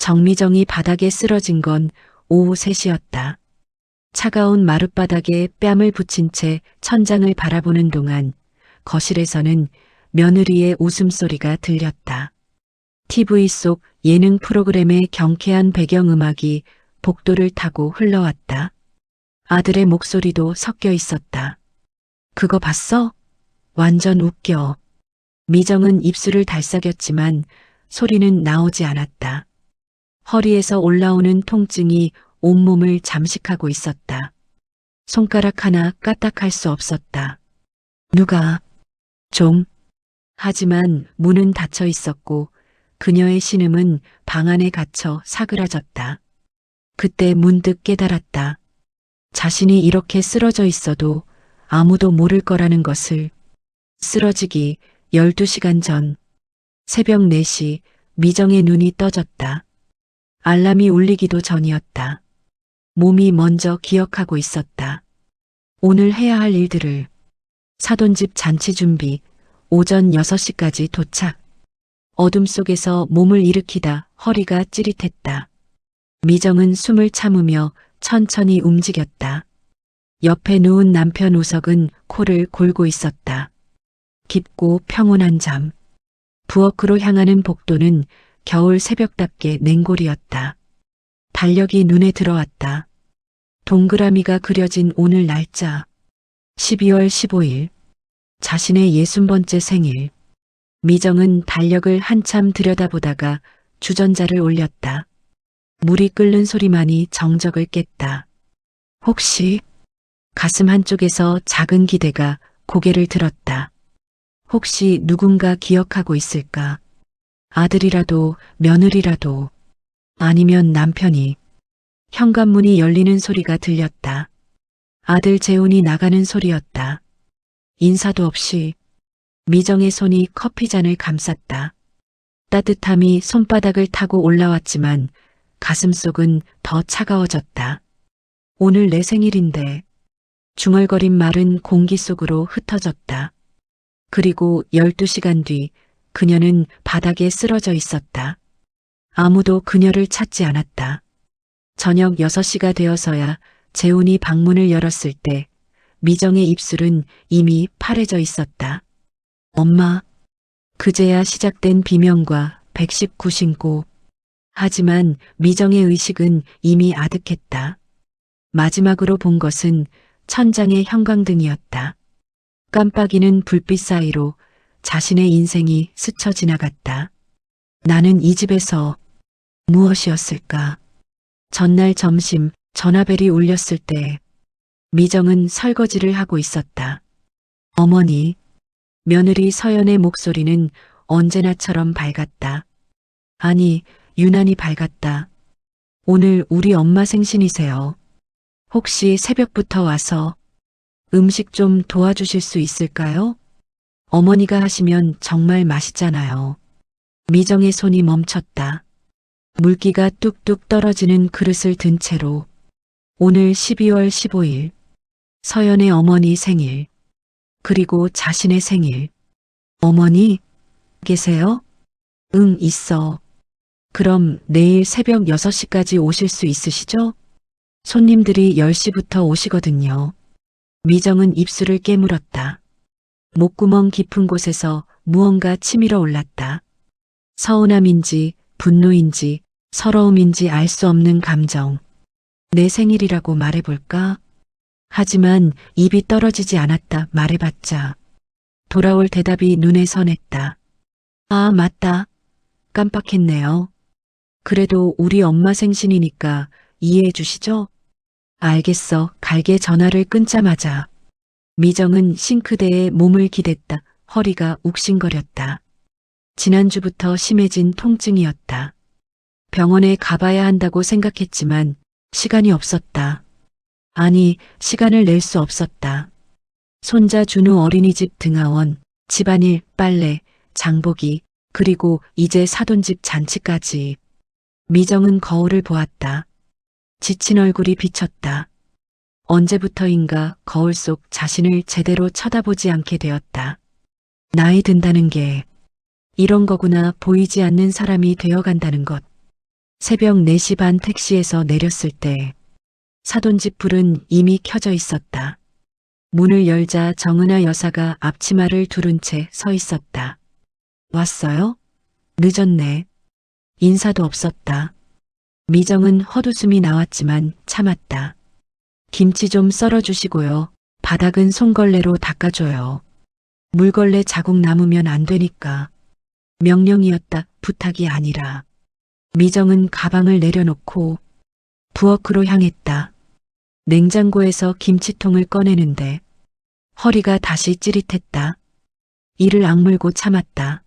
정미정이 바닥에 쓰러진 건 오후 3시였다. 차가운 마룻바닥에 뺨을 붙인 채 천장을 바라보는 동안 거실에서는 며느리의 웃음소리가 들렸다. TV 속 예능 프로그램의 경쾌한 배경음악이 복도를 타고 흘러왔다. 아들의 목소리도 섞여 있었다. 그거 봤어? 완전 웃겨. 미정은 입술을 달싹였지만 소리는 나오지 않았다. 허리에서 올라오는 통증이 온몸을 잠식하고 있었다. 손가락 하나 까딱할 수 없었다. 누가? 좀. 하지만 문은 닫혀 있었고 그녀의 신음은 방 안에 갇혀 사그라졌다. 그때 문득 깨달았다. 자신이 이렇게 쓰러져 있어도 아무도 모를 거라는 것을. 쓰러지기 12시간 전, 새벽 4시 미정의 눈이 떠졌다. 알람이 울리기도 전이었다. 몸이 먼저 기억하고 있었다. 오늘 해야 할 일들을. 사돈집 잔치 준비, 오전 6시까지 도착. 어둠 속에서 몸을 일으키다 허리가 찌릿했다. 미정은 숨을 참으며 천천히 움직였다. 옆에 누운 남편 우석은 코를 골고 있었다. 깊고 평온한 잠. 부엌으로 향하는 복도는 겨울 새벽답게 냉골이었다. 달력이 눈에 들어왔다. 동그라미가 그려진 오늘 날짜. 12월 15일. 자신의 60번째 생일. 미정은 달력을 한참 들여다보다가 주전자를 올렸다. 물이 끓는 소리만이 정적을 깼다. 혹시? 가슴 한쪽에서 작은 기대가 고개를 들었다. 혹시 누군가 기억하고 있을까? 아들이라도 며느리라도 아니면 남편이. 현관문이 열리는 소리가 들렸다. 아들 재훈이 나가는 소리였다. 인사도 없이 미정의 손이 커피잔을 감쌌다. 따뜻함이 손바닥을 타고 올라왔지만 가슴속은 더 차가워졌다. 오늘 내 생일인데. 중얼거린 말은 공기 속으로 흩어졌다. 그리고 12시간 뒤 그녀는 바닥에 쓰러져 있었다. 아무도 그녀를 찾지 않았다. 저녁 6시가 되어서야 재훈이 방문을 열었을 때 미정의 입술은 이미 파래져 있었다. 엄마. 그제야 시작된 비명과 119신고. 하지만 미정의 의식은 이미 아득했다. 마지막으로 본 것은 천장의 형광등이었다. 깜빡이는 불빛 사이로 자신의 인생이 스쳐 지나갔다. 나는 이 집에서 무엇이었을까? 전날 점심 전화벨이 울렸을 때 미정은 설거지를 하고 있었다. 어머니. 며느리 서연의 목소리는 언제나처럼 밝았다. 아니, 유난히 밝았다. 오늘 우리 엄마 생신이세요. 혹시 새벽부터 와서 음식 좀 도와주실 수 있을까요? 어머니가 하시면 정말 맛있잖아요. 미정의 손이 멈췄다. 물기가 뚝뚝 떨어지는 그릇을 든 채로 오늘 12월 15일 서연의 어머니 생일. 그리고 자신의 생일. 어머니? 계세요? 응, 있어. 그럼 내일 새벽 6시까지 오실 수 있으시죠? 손님들이 10시부터 오시거든요. 미정은 입술을 깨물었다. 목구멍 깊은 곳에서 무언가 치밀어 올랐다. 서운함인지 분노인지 서러움인지 알 수 없는 감정. 내 생일이라고 말해볼까? 하지만 입이 떨어지지 않았다. 말해봤자. 돌아올 대답이 눈에 선했다. 아, 맞다. 깜빡했네요. 그래도 우리 엄마 생신이니까 이해해 주시죠? 알겠어. 갈게. 전화를 끊자마자 미정은 싱크대에 몸을 기댔다. 허리가 욱신거렸다. 지난주부터 심해진 통증이었다. 병원에 가봐야 한다고 생각했지만 시간이 없었다. 아니, 시간을 낼 수 없었다. 손자 준우 어린이집 등하원, 집안일, 빨래, 장보기, 그리고 이제 사돈집 잔치까지. 미정은 거울을 보았다. 지친 얼굴이 비쳤다. 언제부터인가 거울 속 자신을 제대로 쳐다보지 않게 되었다. 나이 든다는 게 이런 거구나. 보이지 않는 사람이 되어간다는 것. 새벽 4시 반 택시에서 내렸을 때 사돈집 불은 이미 켜져 있었다. 문을 열자 정은아 여사가 앞치마를 두른 채 서 있었다. 왔어요? 늦었네. 인사도 없었다. 미정은 헛웃음이 나왔지만 참았다. 김치 좀 썰어주시고요. 바닥은 손걸레로 닦아줘요. 물걸레 자국 남으면 안 되니까. 명령이었다. 부탁이 아니라. 미정은 가방을 내려놓고 부엌으로 향했다. 냉장고에서 김치통을 꺼내는데 허리가 다시 찌릿했다. 이를 악물고 참았다.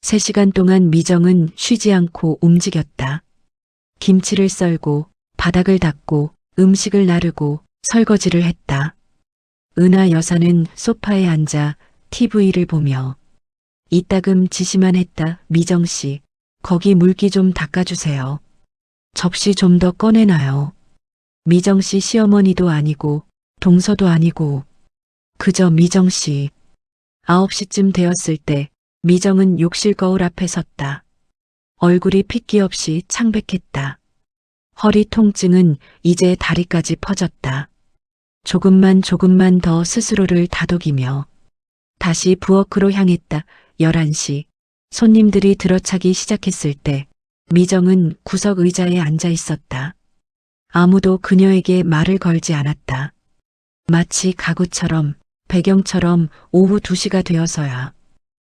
3시간 동안 미정은 쉬지 않고 움직였다. 김치를 썰고 바닥을 닦고 음식을 나르고 설거지를 했다. 은하 여사는 소파에 앉아 TV를 보며 이따금 지시만 했다. 미정 씨, 거기 물기 좀 닦아주세요. 접시 좀 더 꺼내놔요. 미정 씨 시어머니도 아니고 동서도 아니고 그저 미정 씨. 9시쯤 되었을 때 미정은 욕실 거울 앞에 섰다. 얼굴이 핏기 없이 창백했다. 허리 통증은 이제 다리까지 퍼졌다. 조금만 더 스스로를 다독이며 다시 부엌으로 향했다. 11시. 손님들이 들어차기 시작했을 때 미정은 구석 의자에 앉아 있었다. 아무도 그녀에게 말을 걸지 않았다. 마치 가구처럼 배경처럼 오후 2시가 되어서야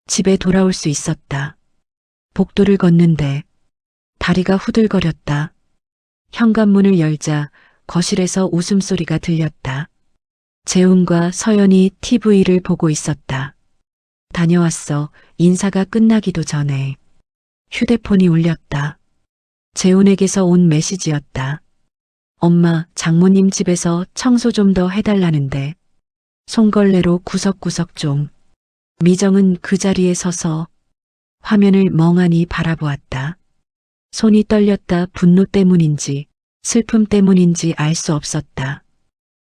집에 돌아올 수 있었다. 복도를 걷는데 다리가 후들거렸다. 현관문을 열자 거실에서 웃음소리가 들렸다. 재훈과 서연이 TV를 보고 있었다. 다녀왔어. 인사가 끝나기도 전에 휴대폰이 울렸다. 재훈에게서 온 메시지였다. 엄마, 장모님 집에서 청소 좀 더 해달라는데 손걸레로 구석구석 좀. 미정은 그 자리에 서서 화면을 멍하니 바라보았다. 손이 떨렸다. 분노 때문인지 슬픔 때문인지 알 수 없었다.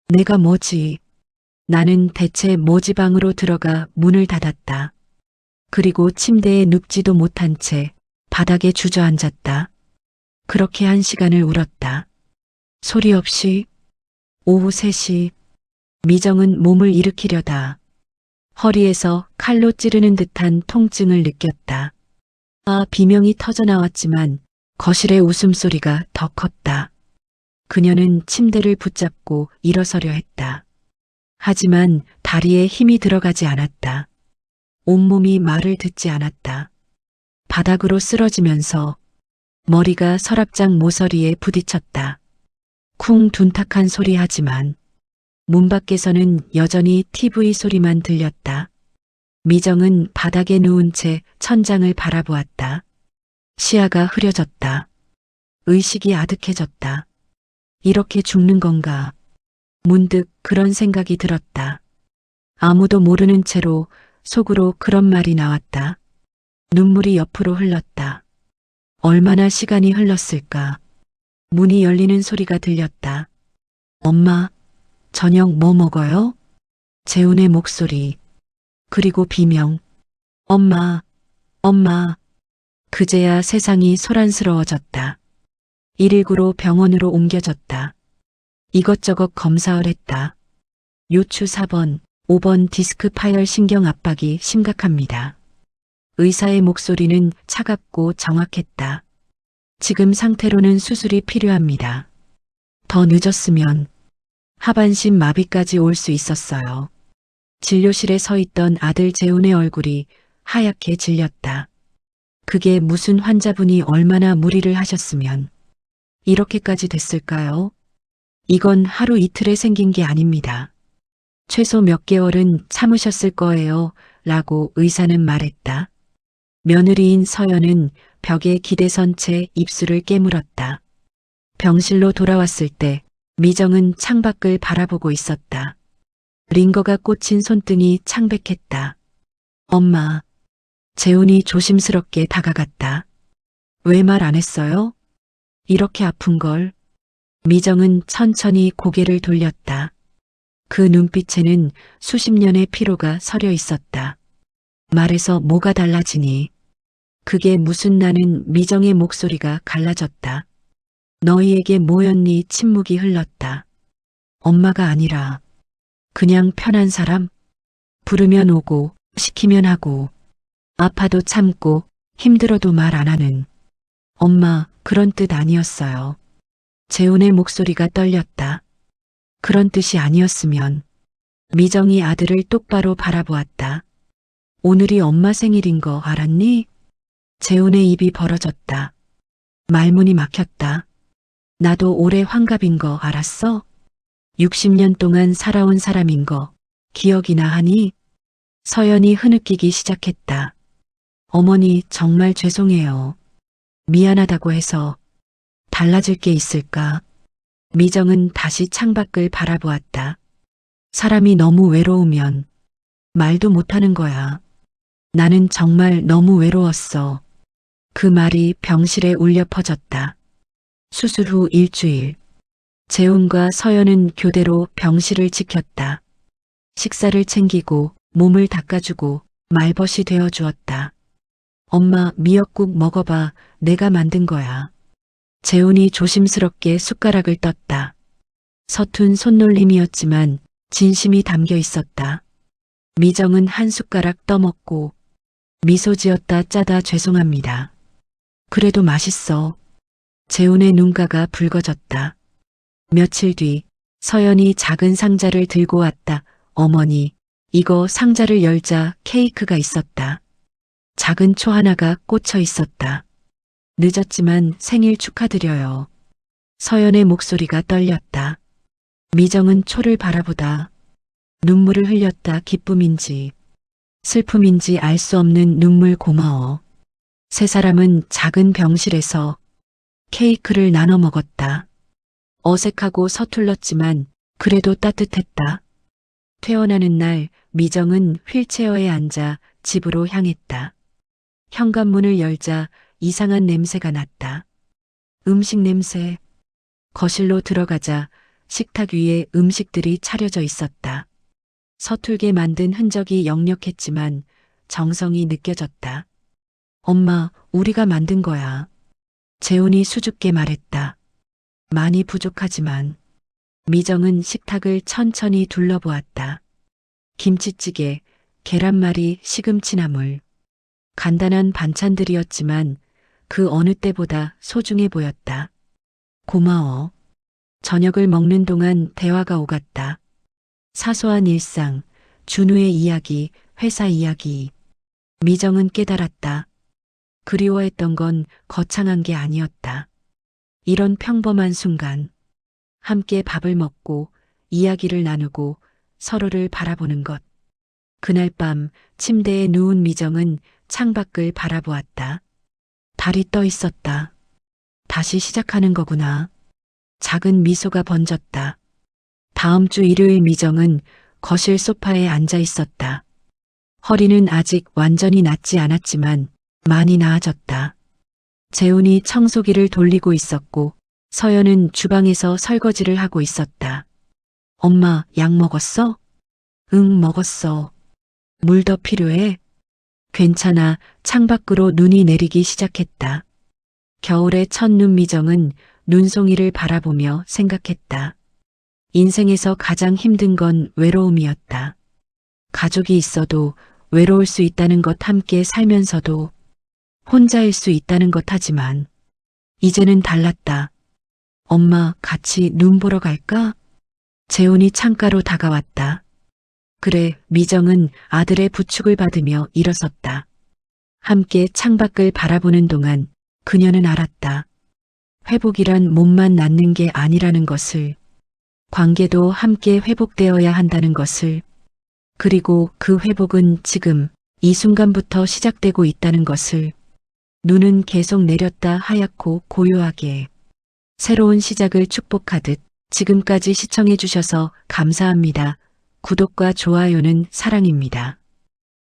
내가 뭐지? 나는 대체 뭐지? 방으로 들어가 문을 닫았다. 그리고 침대에 눕지도 못한 채 바닥에 주저앉았다. 그렇게 1시간을 울었다. 소리 없이. 오후 3시. 미정은 몸을 일으키려다 허리에서 칼로 찌르는 듯한 통증을 느꼈다. 비명이 터져나왔지만 거실의 웃음소리가 더 컸다. 그녀는 침대를 붙잡고 일어서려 했다. 하지만 다리에 힘이 들어가지 않았다. 온몸이 말을 듣지 않았다. 바닥으로 쓰러지면서 머리가 서랍장 모서리에 부딪혔다. 쿵 둔탁한 소리 하지만 문 밖에서는 여전히 TV 소리만 들렸다. 미정은 바닥에 누운 채 천장을 바라보았다. 시야가 흐려졌다. 의식이 아득해졌다. 이렇게 죽는 건가? 문득 그런 생각이 들었다. 아무도 모르는 채로 속으로 그런 말이 나왔다. 눈물이 옆으로 흘렀다. 얼마나 시간이 흘렀을까? 문이 열리는 소리가 들렸다. 엄마, 저녁 뭐 먹어요? 재훈의 목소리. 그리고 비명. 엄마, 엄마. 그제야 세상이 소란스러워졌다. 119로 병원으로 옮겨졌다. 이것저것 검사를 했다. 요추 4번, 5번 디스크 파열 신경 압박이 심각합니다. 의사의 목소리는 차갑고 정확했다. 지금 상태로는 수술이 필요합니다. 더 늦었으면 하반신 마비까지 올 수 있었어요. 진료실에 서 있던 아들 재훈의 얼굴이 하얗게 질렸다. 그게 무슨 환자분이 얼마나 무리를 하셨으면 이렇게까지 됐을까요? 이건 하루 이틀에 생긴 게 아닙니다. 최소 몇 개월은 참으셨을 거예요. 라고 의사는 말했다. 며느리인 서연은 벽에 기대선 채 입술을 깨물었다. 병실로 돌아왔을 때 미정은 창밖을 바라보고 있었다. 링거가 꽂힌 손등이 창백했다. 엄마. 재훈이 조심스럽게 다가갔다. 왜 말 안 했어요? 이렇게 아픈 걸. 미정은 천천히 고개를 돌렸다. 그 눈빛에는 수십 년의 피로가 서려 있었다. 말해서 뭐가 달라지니? 그게 무슨 나는 미정의 목소리가 갈라졌다. 너희에게 뭐였니? 침묵이 흘렀다. 엄마가 아니라 그냥 편한 사람? 부르면 오고 시키면 하고 아파도 참고 힘들어도 말 안 하는 엄마 그런 뜻 아니었어요. 재훈의 목소리가 떨렸다. 그런 뜻이 아니었으면 미정이 아들을 똑바로 바라보았다. 오늘이 엄마 생일인 거 알았니? 재훈의 입이 벌어졌다. 말문이 막혔다. 나도 올해 환갑인 거 알았어? 60년 동안 살아온 사람인 거 기억이나 하니? 서연이 흐느끼기 시작했다. 어머니 정말 죄송해요. 미안하다고 해서 달라질 게 있을까? 미정은 다시 창밖을 바라보았다. 사람이 너무 외로우면 말도 못하는 거야. 나는 정말 너무 외로웠어. 그 말이 병실에 울려 퍼졌다. 수술 후 일주일. 재훈과 서연은 교대로 병실을 지켰다. 식사를 챙기고 몸을 닦아주고 말벗이 되어주었다. 엄마 미역국 먹어봐. 내가 만든 거야. 재훈이 조심스럽게 숟가락을 떴다. 서툰 손놀림이었지만 진심이 담겨 있었다. 미정은 한 숟가락 떠먹고 미소 지었다. 짜다 죄송합니다. 그래도 맛있어. 재훈의 눈가가 붉어졌다. 며칠 뒤 서연이 작은 상자를 들고 왔다. 어머니, 이거 상자를 열자 케이크가 있었다. 작은 초 하나가 꽂혀 있었다. 늦었지만 생일 축하드려요. 서연의 목소리가 떨렸다. 미정은 초를 바라보다 눈물을 흘렸다. 기쁨인지 슬픔인지 알 수 없는 눈물. 고마워. 세 사람은 작은 병실에서 케이크를 나눠 먹었다. 어색하고 서툴렀지만 그래도 따뜻했다. 퇴원하는 날 미정은 휠체어에 앉아 집으로 향했다. 현관문을 열자 이상한 냄새가 났다. 음식 냄새. 거실로 들어가자 식탁 위에 음식들이 차려져 있었다. 서툴게 만든 흔적이 역력했지만 정성이 느껴졌다. 엄마, 우리가 만든 거야. 재훈이 수줍게 말했다. 많이 부족하지만. 미정은 식탁을 천천히 둘러보았다. 김치찌개, 계란말이, 시금치나물. 간단한 반찬들이었지만 그 어느 때보다 소중해 보였다. 고마워. 저녁을 먹는 동안 대화가 오갔다. 사소한 일상, 준우의 이야기, 회사 이야기. 미정은 깨달았다. 그리워했던 건 거창한 게 아니었다. 이런 평범한 순간, 함께 밥을 먹고 이야기를 나누고 서로를 바라보는 것. 그날 밤 침대에 누운 미정은 창밖을 바라보았다. 달이 떠 있었다. 다시 시작하는 거구나. 작은 미소가 번졌다. 다음 주 일요일 미정은 거실 소파에 앉아 있었다. 허리는 아직 완전히 낫지 않았지만 많이 나아졌다. 재훈이 청소기를 돌리고 있었고 서연은 주방에서 설거지를 하고 있었다. 엄마, 약 먹었어? 응, 먹었어. 물 더 필요해? 괜찮아. 창밖으로 눈이 내리기 시작했다. 겨울의 첫눈. 미정은 눈송이를 바라보며 생각했다. 인생에서 가장 힘든 건 외로움이었다. 가족이 있어도 외로울 수 있다는 것, 함께 살면서도 혼자일 수 있다는 것. 하지만 이제는 달랐다. 엄마, 같이 눈 보러 갈까? 재훈이 창가로 다가왔다. 그래. 미정은 아들의 부축을 받으며 일어섰다. 함께 창밖을 바라보는 동안 그녀는 알았다. 회복이란 몸만 낫는 게 아니라는 것을, 관계도 함께 회복되어야 한다는 것을, 그리고 그 회복은 지금 이 순간부터 시작되고 있다는 것을. 눈은 계속 내렸다. 하얗고 고요하게. 새로운 시작을 축복하듯. 지금까지 시청해 주셔서 감사합니다. 구독과 좋아요는 사랑입니다.